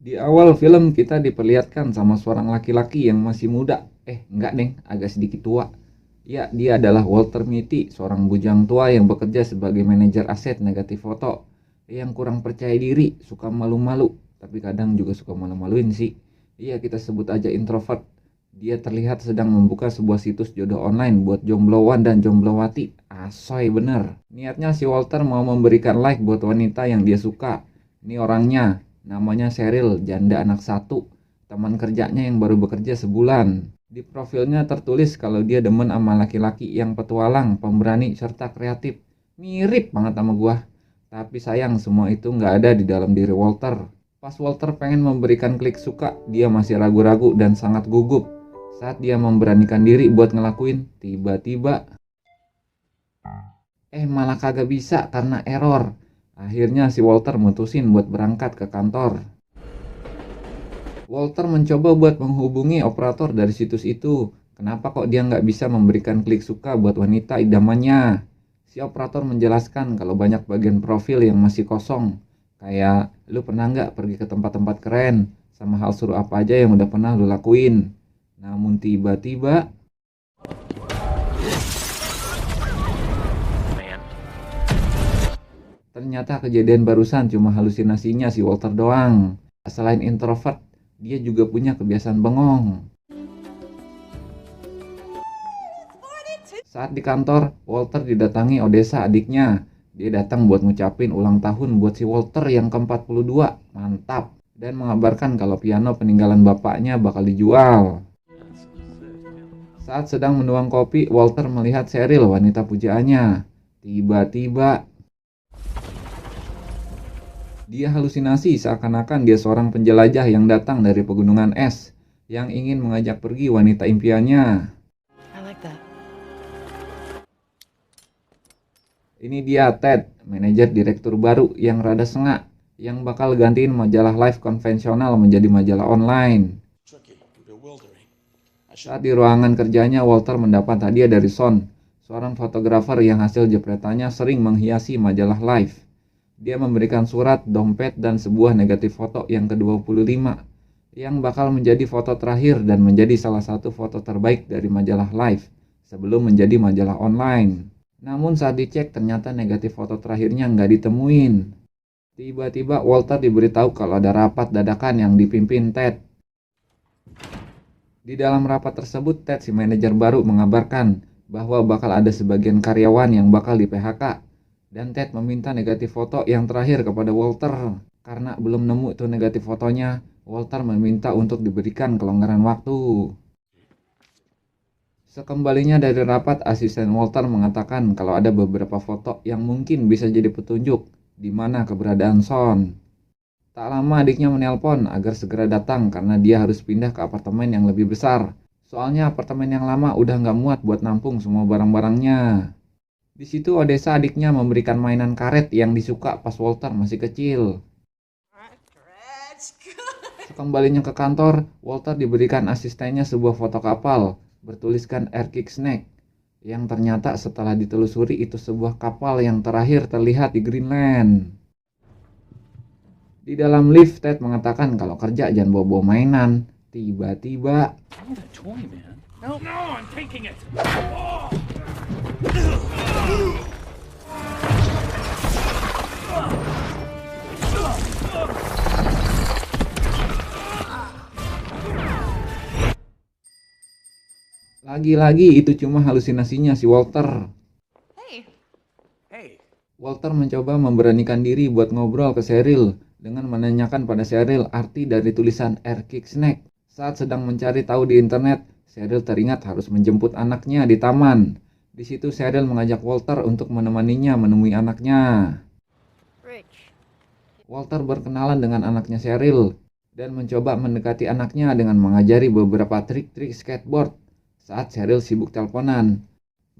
Di awal film kita diperlihatkan sama seorang laki-laki yang masih muda. Enggak deng, agak sedikit tua. Ya, dia adalah Walter Mitty, seorang bujang tua yang bekerja sebagai manajer aset negatif foto. Yang kurang percaya diri, suka malu-malu, tapi kadang juga suka malu-maluin sih. Iya, kita sebut aja introvert. Dia terlihat sedang membuka sebuah situs jodoh online buat jombloan dan jomblowati. Asoy bener. Niatnya si Walter mau memberikan like buat wanita yang dia suka. Ini orangnya, namanya Cheryl, janda anak satu, teman kerjanya yang baru bekerja sebulan. Di profilnya tertulis kalau dia demen sama laki-laki yang petualang, pemberani, serta kreatif. Mirip banget sama gua. Tapi sayang semua itu nggak ada di dalam diri Walter. Pas Walter pengen memberikan klik suka, dia masih ragu-ragu dan sangat gugup. Saat dia memberanikan diri buat ngelakuin, tiba-tiba malah kagak bisa karena error. Akhirnya si Walter mutusin buat berangkat ke kantor. Walter mencoba buat menghubungi operator dari situs itu. Kenapa kok dia nggak bisa memberikan klik suka buat wanita idamannya? Si operator menjelaskan kalau banyak bagian profil yang masih kosong. Kayak, lu pernah nggak pergi ke tempat-tempat keren? Sama hal suruh apa aja yang udah pernah lu lakuin. Namun tiba-tiba, ternyata kejadian barusan cuma halusinasinya si Walter doang. Selain introvert, dia juga punya kebiasaan bengong. Saat di kantor, Walter didatangi Odessa adiknya. Dia datang buat ngucapin ulang tahun buat si Walter yang ke-42. Mantap. Dan mengabarkan kalau piano peninggalan bapaknya bakal dijual. Saat sedang menuang kopi, Walter melihat Cheryl, wanita pujaannya. Tiba-tiba, dia halusinasi seakan-akan dia seorang penjelajah yang datang dari pegunungan es, yang ingin mengajak pergi wanita impiannya. I like that. Ini dia Ted, manajer direktur baru yang rada sengak, yang bakal gantiin majalah live konvensional menjadi majalah online. Saat di ruangan kerjanya, Walter mendapat hadiah dari Son, seorang fotografer yang hasil jepretannya sering menghiasi majalah live. Dia memberikan surat, dompet, dan sebuah negatif foto yang ke-25, yang bakal menjadi foto terakhir dan menjadi salah satu foto terbaik dari majalah live, sebelum menjadi majalah online. Namun saat dicek ternyata negatif foto terakhirnya nggak ditemuin. Tiba-tiba Walter diberitahu kalau ada rapat dadakan yang dipimpin Ted. Di dalam rapat tersebut Ted si manajer baru mengabarkan bahwa bakal ada sebagian karyawan yang bakal di PHK. Dan Ted meminta negatif foto yang terakhir kepada Walter. Karena belum nemu tuh negatif fotonya, Walter meminta untuk diberikan kelonggaran waktu. Sekembalinya dari rapat, asisten Walter mengatakan kalau ada beberapa foto yang mungkin bisa jadi petunjuk di mana keberadaan Son. Tak lama adiknya menelpon agar segera datang karena dia harus pindah ke apartemen yang lebih besar. Soalnya apartemen yang lama udah nggak muat buat nampung semua barang-barangnya. Di situ Odessa adiknya memberikan mainan karet yang disuka pas Walter masih kecil. Sekembalinya ke kantor, Walter diberikan asistennya sebuah foto kapal bertuliskan Erkik Snack, yang ternyata setelah ditelusuri itu sebuah kapal yang terakhir terlihat di Greenland. Di dalam lift, Ted mengatakan kalau kerja jangan bawa-bawa mainan. Tiba-tiba, lagi-lagi itu cuma halusinasinya si Walter. Walter mencoba memberanikan diri buat ngobrol ke Cheryl dengan menanyakan pada Cheryl arti dari tulisan Air Kick Snack. Saat sedang mencari tahu di internet, Cheryl teringat harus menjemput anaknya di taman. Di situ Cheryl mengajak Walter untuk menemaninya menemui anaknya. Walter berkenalan dengan anaknya Cheryl dan mencoba mendekati anaknya dengan mengajari beberapa trik-trik skateboard saat Cheryl sibuk teleponan.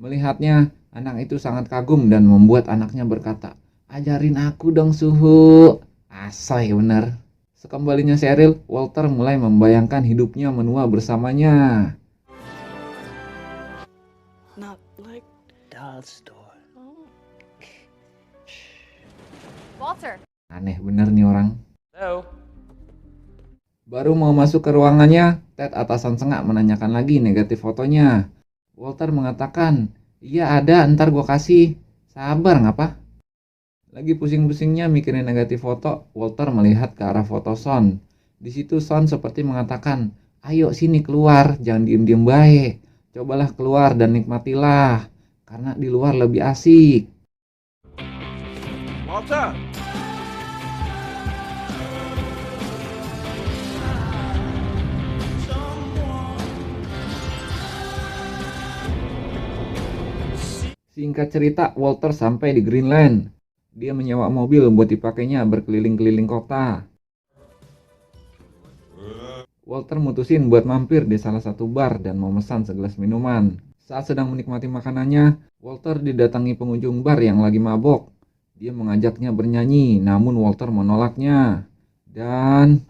Melihatnya, anak itu sangat kagum dan membuat anaknya berkata, "Ajarin aku dong suhu." Asoy bener. Sekembalinya Cheryl, Walter mulai membayangkan hidupnya menua bersamanya. Not like doll store. Walter. Aneh bener nih orang. Hello. Baru mau masuk ke ruangannya, Ted atasan sengak menanyakan lagi negatif fotonya. Walter mengatakan, iya ada, ntar gua kasih. Sabar ngapa? Lagi pusing-pusingnya mikirin negatif foto, Walter melihat ke arah foto Son. Di situ Son seperti mengatakan, ayo sini keluar, jangan diem-diem baik. Cobalah keluar dan nikmatilah, karena di luar lebih asik. Walter! Singkat cerita, Walter sampai di Greenland. Dia menyewa mobil buat dipakainya berkeliling-keliling kota. Walter mutusin buat mampir di salah satu bar dan memesan segelas minuman. Saat sedang menikmati makanannya, Walter didatangi pengunjung bar yang lagi mabok. Dia mengajaknya bernyanyi, namun Walter menolaknya. Dan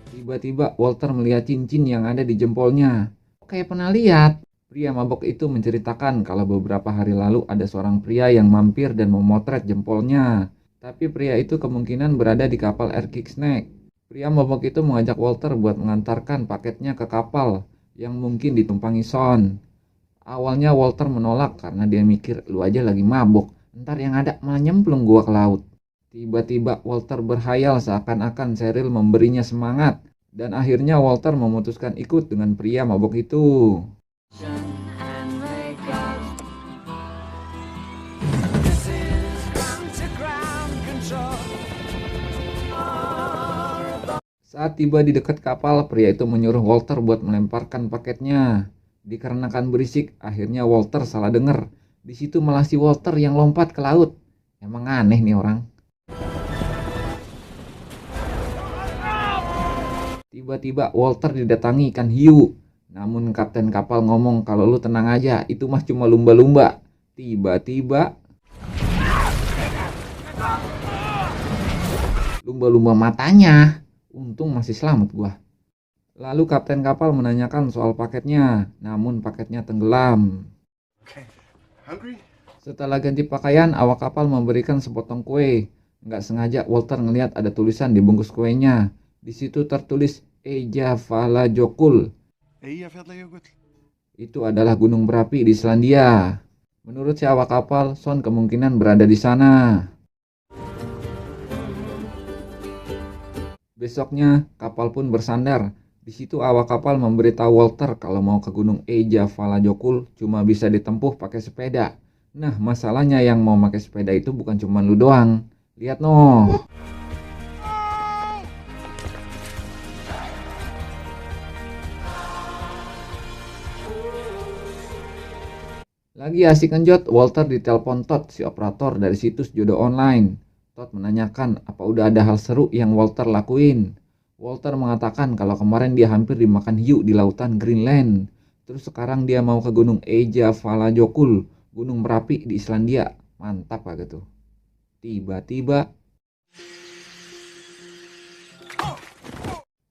tiba-tiba Walter melihat cincin yang ada di jempolnya. Kayak pernah lihat. Pria mabok itu menceritakan kalau beberapa hari lalu ada seorang pria yang mampir dan memotret jempolnya. Tapi pria itu kemungkinan berada di kapal Air Kicksnake. Pria mabok itu mengajak Walter buat mengantarkan paketnya ke kapal yang mungkin ditumpangi Son. Awalnya Walter menolak karena dia mikir, lu aja lagi mabok, ntar yang ada malah nyemplung gua ke laut. Tiba-tiba Walter berhayal seakan-akan Cheryl memberinya semangat. Dan akhirnya Walter memutuskan ikut dengan pria mabok itu. Saat tiba di dekat kapal, pria itu menyuruh Walter buat melemparkan paketnya. Dikarenakan berisik, akhirnya Walter salah dengar. Di situ malah si Walter yang lompat ke laut. Emang aneh nih orang. Tiba-tiba Walter didatangi ikan hiu. Namun kapten kapal ngomong kalau lu tenang aja, itu mah cuma lumba-lumba. Tiba-tiba lumba-lumba matanya. Untung masih selamat gua. Lalu kapten kapal menanyakan soal paketnya, namun paketnya tenggelam. Setelah ganti pakaian, awak kapal memberikan sepotong kue. Nggak sengaja Walter ngelihat ada tulisan di bungkus kuenya. Di situ tertulis Eyjafjallajökull. Itu adalah gunung berapi di Selandia. Menurut si awak kapal, Son kemungkinan berada di sana. Besoknya, kapal pun bersandar. Di situ awak kapal memberitahu Walter kalau mau ke gunung Eyjafjallajökull cuma bisa ditempuh pakai sepeda. Nah, masalahnya yang mau pakai sepeda itu bukan cuma lu doang. Lihat noh. Lagi asik ngenjot, Walter ditelepon Todd, si operator dari situs jodoh online. Todd menanyakan apa udah ada hal seru yang Walter lakuin. Walter mengatakan kalau kemarin dia hampir dimakan hiu di lautan Greenland. Terus sekarang dia mau ke gunung Eyjafjallajökull, gunung berapi di Islandia. Mantap gak gitu. Tiba-tiba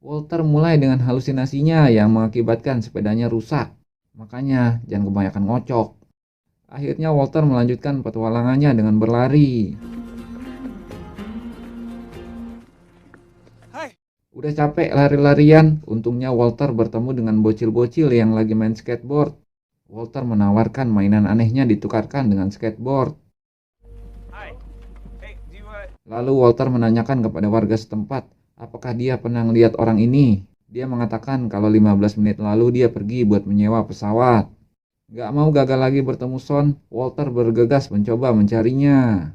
Walter mulai dengan halusinasinya yang mengakibatkan sepedanya rusak. Makanya jangan kebanyakan ngocok. Akhirnya Walter melanjutkan petualangannya dengan berlari. Udah capek lari-larian, untungnya Walter bertemu dengan bocil-bocil yang lagi main skateboard. Walter menawarkan mainan anehnya ditukarkan dengan skateboard. Lalu Walter menanyakan kepada warga setempat, apakah dia pernah lihat orang ini. Dia mengatakan kalau 15 menit lalu dia pergi buat menyewa pesawat. Gak mau gagal lagi bertemu Son, Walter bergegas mencoba mencarinya.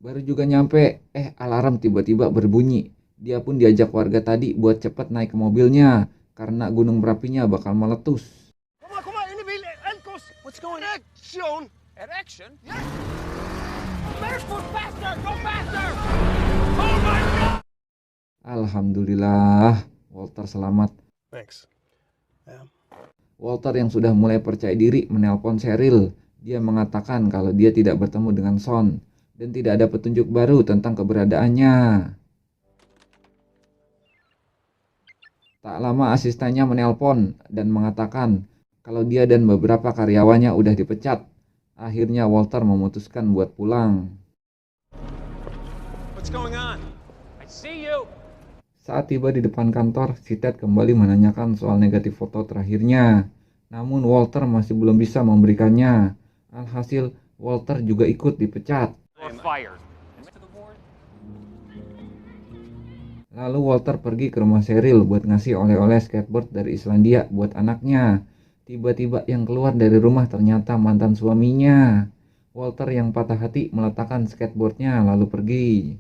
Baru juga nyampe, alarm tiba-tiba berbunyi. Dia pun diajak warga tadi buat cepet naik ke mobilnya, karena gunung berapinya bakal meletus. Kom on, ini bil Elkos. What's going on? Erection? Erection? Yes. Better go faster, go faster. Oh my God. Alhamdulillah, Walter selamat. Thanks. Walter yang sudah mulai percaya diri menelpon Cheryl. Dia mengatakan kalau dia tidak bertemu dengan Son dan tidak ada petunjuk baru tentang keberadaannya. Tak lama asistennya menelpon dan mengatakan kalau dia dan beberapa karyawannya udah dipecat. Akhirnya Walter memutuskan buat pulang. What's going on? I see you. Saat tiba di depan kantor, si Ted kembali menanyakan soal negatif foto terakhirnya. Namun Walter masih belum bisa memberikannya. Alhasil, Walter juga ikut dipecat. You're fired. Lalu Walter pergi ke rumah Cheryl buat ngasih oleh-oleh skateboard dari Islandia buat anaknya. Tiba-tiba yang keluar dari rumah ternyata mantan suaminya. Walter yang patah hati meletakkan skateboardnya lalu pergi.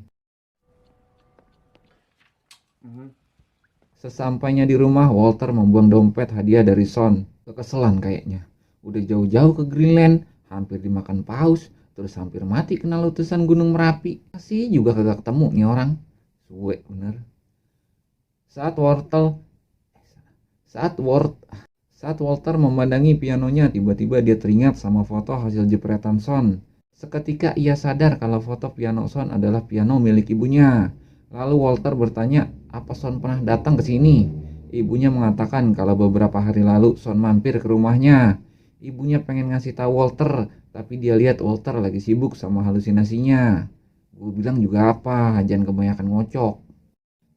Sesampainya di rumah, Walter membuang dompet hadiah dari Son. Kekeselan kayaknya. Udah jauh-jauh ke Greenland, hampir dimakan paus, terus hampir mati kena letusan Gunung Merapi. Masih juga kagak ketemu nih orang. Suwe bener. Saat Walter memandangi pianonya, tiba-tiba dia teringat sama foto hasil jepretan Son. Seketika ia sadar kalau foto piano Son adalah piano milik ibunya. Lalu Walter bertanya, apa Son pernah datang ke sini? Ibunya mengatakan kalau beberapa hari lalu Son mampir ke rumahnya. Ibunya pengen ngasih tahu Walter, tapi dia lihat Walter lagi sibuk sama halusinasinya. Gue bilang juga apa, jangan kebanyakan ngocok.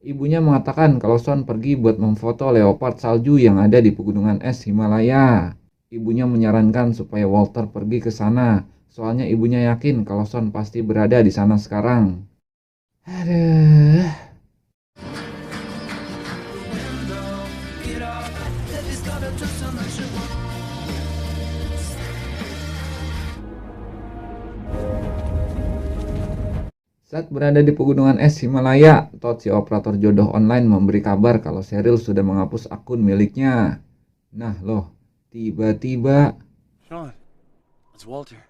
Ibunya mengatakan kalau Son pergi buat memfoto leopard salju yang ada di pegunungan es Himalaya. Ibunya menyarankan supaya Walter pergi ke sana, soalnya ibunya yakin kalau Son pasti berada di sana sekarang. Aduh. Saat berada di pegunungan es Himalaya, Todd si operator jodoh online memberi kabar kalau Cheryl sudah menghapus akun miliknya. Nah loh, tiba-tiba Sean, it's Walter.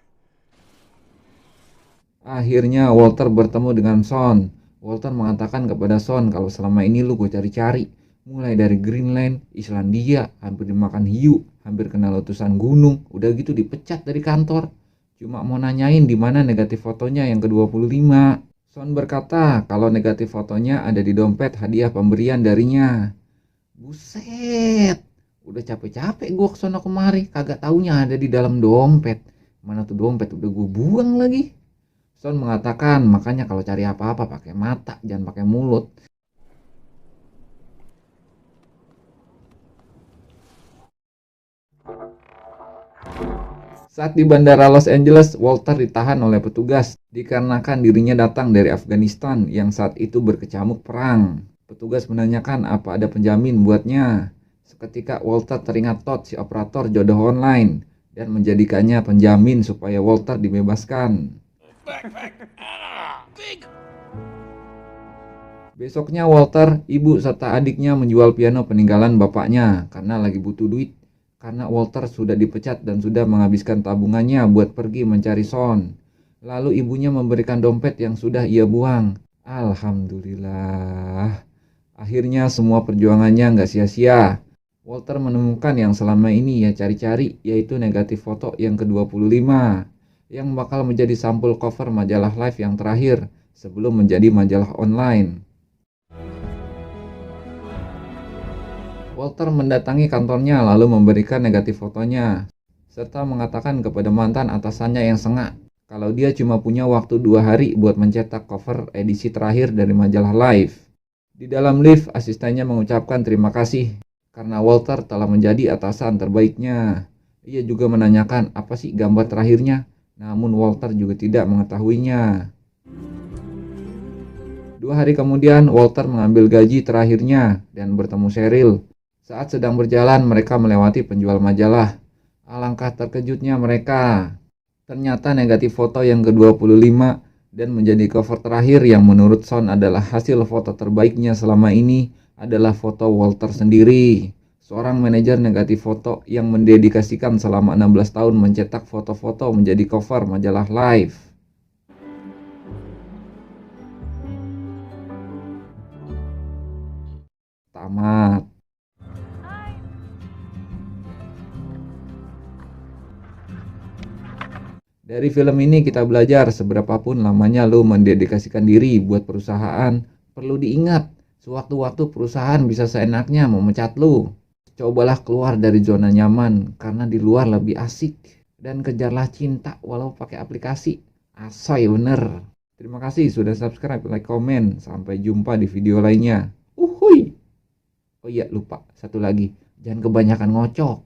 akhirnya Walter bertemu dengan Son. Walter mengatakan kepada Son kalau selama ini lu gue cari-cari. Mulai dari Greenland, Islandia, hampir dimakan hiu, hampir kena letusan gunung, udah gitu dipecat dari kantor. Cuma mau nanyain di mana negatif fotonya yang ke-25. Son berkata kalau negatif fotonya ada di dompet hadiah pemberian darinya. Buset, udah capek-capek gue kesana kemari, kagak taunya ada di dalam dompet. Mana tuh dompet, udah gue buang lagi. Son mengatakan makanya kalau cari apa-apa pakai mata, jangan pakai mulut. Saat di bandara Los Angeles, Walter ditahan oleh petugas dikarenakan dirinya datang dari Afghanistan yang saat itu berkecamuk perang. Petugas menanyakan apa ada penjamin buatnya. Seketika Walter teringat Todd si operator jodoh online dan menjadikannya penjamin supaya Walter dibebaskan. Besoknya Walter, ibu serta adiknya menjual piano peninggalan bapaknya karena lagi butuh duit. Karena Walter sudah dipecat dan sudah menghabiskan tabungannya buat pergi mencari Son. Lalu ibunya memberikan dompet yang sudah ia buang. Alhamdulillah. Akhirnya semua perjuangannya nggak sia-sia. Walter menemukan yang selama ini ia cari-cari, yaitu negatif foto yang ke-25. Yang bakal menjadi sampul cover majalah Life yang terakhir sebelum menjadi majalah online. Walter mendatangi kantornya lalu memberikan negatif fotonya, serta mengatakan kepada mantan atasannya yang sengak, kalau dia cuma punya waktu 2 hari buat mencetak cover edisi terakhir dari majalah Life. Di dalam lift, asistennya mengucapkan terima kasih, karena Walter telah menjadi atasan terbaiknya. Ia juga menanyakan apa sih gambar terakhirnya, namun Walter juga tidak mengetahuinya. 2 hari kemudian, Walter mengambil gaji terakhirnya dan bertemu Cheryl. Saat sedang berjalan, mereka melewati penjual majalah. Alangkah terkejutnya mereka. Ternyata negatif foto yang ke-25 dan menjadi cover terakhir yang menurut Son adalah hasil foto terbaiknya selama ini adalah foto Walter sendiri. Seorang manajer negatif foto yang mendedikasikan selama 16 tahun mencetak foto-foto menjadi cover majalah Life. Tamat. Dari film ini kita belajar seberapapun lamanya lo mendedikasikan diri buat perusahaan, perlu diingat, sewaktu-waktu perusahaan bisa seenaknya memecat lo. Cobalah keluar dari zona nyaman karena di luar lebih asik. Dan kejarlah cinta walau pakai aplikasi. Asoy bener. Terima kasih sudah subscribe, like, komen. Sampai jumpa di video lainnya. Uhuy. Oh iya lupa, satu lagi. Jangan kebanyakan ngocok.